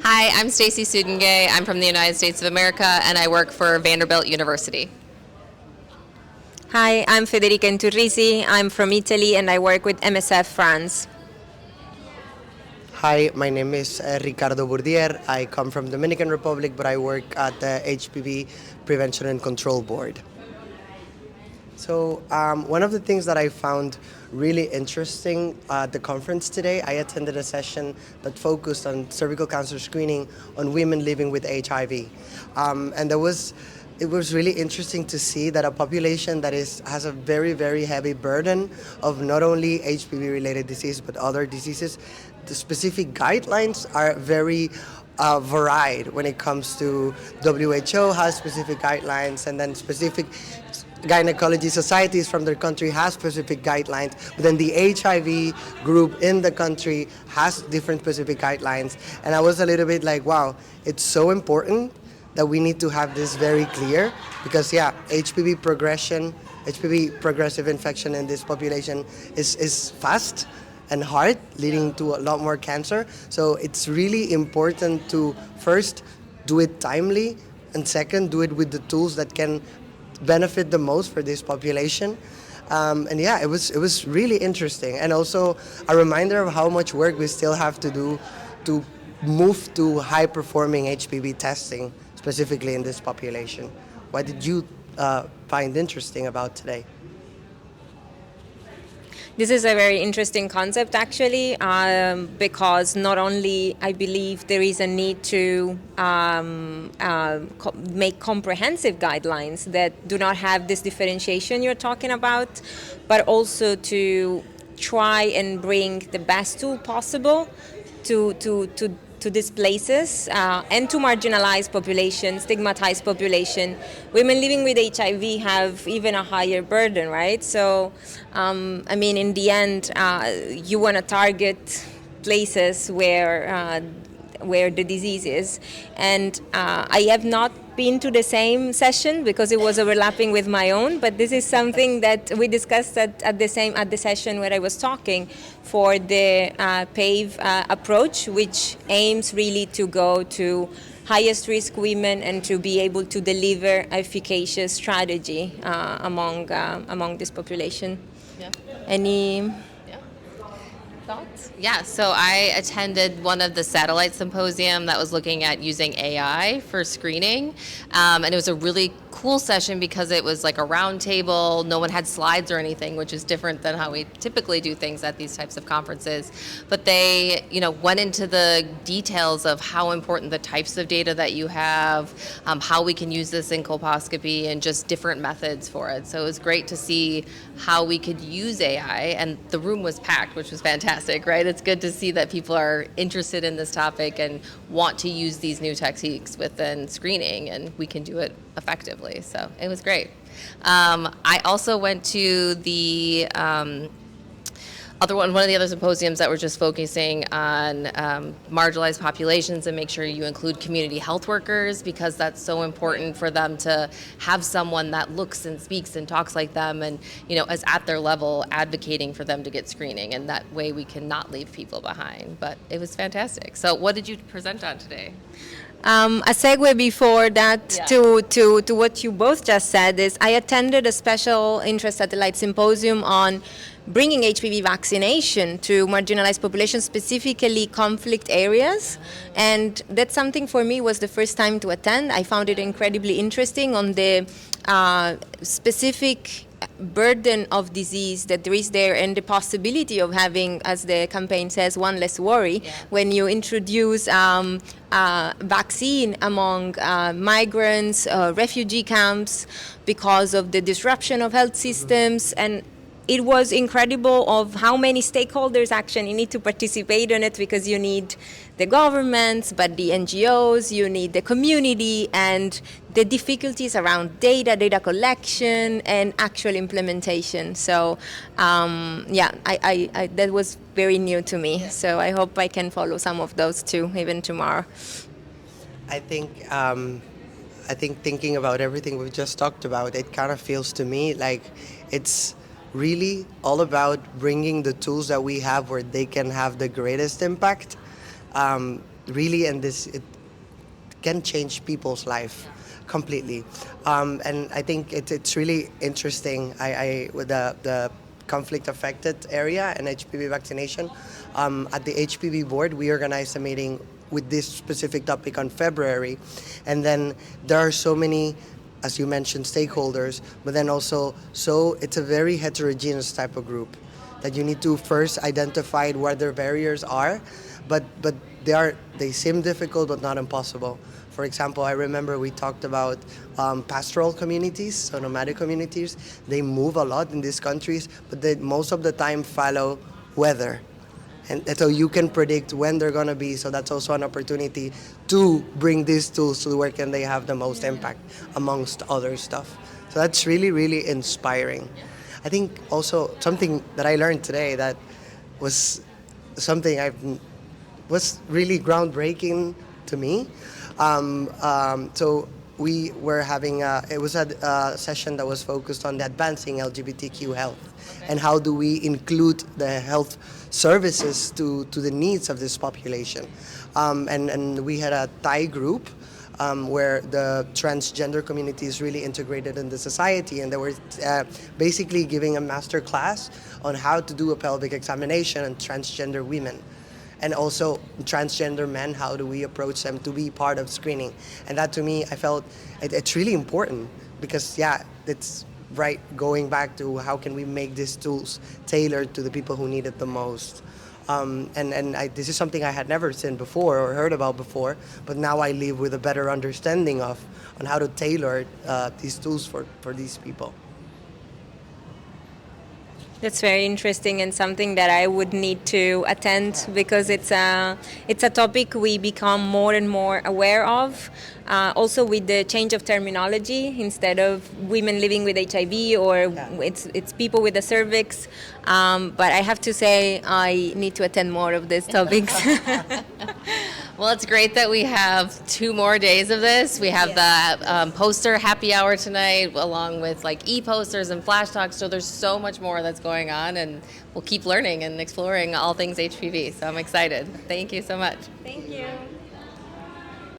Hi, I'm Staci Sudenga. I'm from the United States of America, and I work for Vanderbilt University. Hi, I'm Federica Inturrisi. I'm from Italy and I work with MSF France. Hi, my name is Ricardo Budier. I come from Dominican Republic, but I work at the HPV Prevention and Control Board. So one of the things that I found really interesting at the conference today, I attended a session that focused on cervical cancer screening on women living with HIV. And it was really interesting to see that a population that has a very, very heavy burden of not only HPV-related disease, but other diseases, the specific guidelines are very varied when it comes to WHO has specific guidelines, and then specific gynecology societies from their country have specific guidelines, but then the HIV group in the country has different specific guidelines. And I was a little bit like, wow, it's so important that we need to have this very clear, because HPV progressive infection in this population is fast and hard, leading to a lot more cancer. So it's really important to first do it timely, and second, do it with the tools that can benefit the most for this population. It was really interesting, and also a reminder of how much work we still have to do to move to high performing HPV testing, specifically in this population. What did you find interesting about today? This is a very interesting concept actually, because not only I believe there is a need to make comprehensive guidelines that do not have this differentiation you're talking about, but also to try and bring the best tool possible to these places and to marginalized population, stigmatized population. Women living with HIV have even a higher burden, right? So, in the end, you want to target places where the disease is. And I have not been to the same session because it was overlapping with my own, but this is something that we discussed at the session where I was talking for the PAVE approach, which aims really to go to highest risk women and to be able to deliver efficacious strategy among this population. Yeah. Any thoughts? Yeah, so I attended one of the satellite symposium that was looking at using AI for screening, and it was a really cool session because it was like a round table. No one had slides or anything, which is different than how we typically do things at these types of conferences. But they, went into the details of how important the types of data that you have, how we can use this in colposcopy, and just different methods for it. So it was great to see how we could use AI, and the room was packed, which was fantastic, right? It's good to see that people are interested in this topic and want to use these new techniques within screening, and we can do it effectively. So it was great. I also went to the one of the other symposiums that were just focusing on marginalized populations, and make sure you include community health workers, because that's so important for them to have someone that looks and speaks and talks like them, and is at their level advocating for them to get screening, and that way we cannot leave people behind. But it was fantastic. So what did you present on today? A segue before that to what you both just said is I attended a special interest satellite symposium on bringing HPV vaccination to marginalized populations, specifically conflict areas. And that's something for me was the first time to attend. I found it incredibly interesting on the specific burden of disease that there is there, and the possibility of having, as the campaign says, one less worry when you introduce vaccine among migrants, refugee camps, because of the disruption of health systems. And it was incredible of how many stakeholders actually need to participate in it, because you need the governments, but the NGOs, you need the community, and the difficulties around data collection, and actual implementation. So, that was very new to me. So I hope I can follow some of those too, even tomorrow. I think thinking about everything we've just talked about, it kind of feels to me like it's really all about bringing the tools that we have where they can have the greatest impact. really, and this it can change people's life completely. And I think it's really interesting. I with the conflict affected area and HPV vaccination. At the HPV board, we organized a meeting with this specific topic on February, and then there are so many, as you mentioned, stakeholders, but then also, so it's a very heterogeneous type of group that you need to first identify what their barriers are, but they seem difficult but not impossible. For example, I remember we talked about pastoral communities, so nomadic communities. They move a lot in these countries, but they most of the time follow weather. And so you can predict when they're going to be, so that's also an opportunity to bring these tools to where can they have the most impact, amongst other stuff. So that's really, really inspiring. I think also something that I learned today that was something was really groundbreaking to me. So we were having it was a session that was focused on the advancing LGBTQ health, and how do we include the health services to the needs of this population. And we had a Thai group where the transgender community is really integrated in the society, and they were basically giving a master class on how to do a pelvic examination on transgender women. And also transgender men, how do we approach them to be part of screening? And that, to me, I felt it's really important, because it's right, going back to how can we make these tools tailored to the people who need it the most. This is something I had never seen before or heard about before, but now I live with a better understanding on how to tailor these tools for these people. That's very interesting, and something that I would need to attend, because it's a topic we become more and more aware of. Also with the change of terminology, instead of women living with HIV, or it's people with the cervix. But I have to say I need to attend more of these topics. Well, it's great that we have 2 more days of this. We have the poster happy hour tonight, along with like e-posters and flash talks. So there's so much more that's going on, and we'll keep learning and exploring all things HPV. So I'm excited. Thank you so much. Thank you.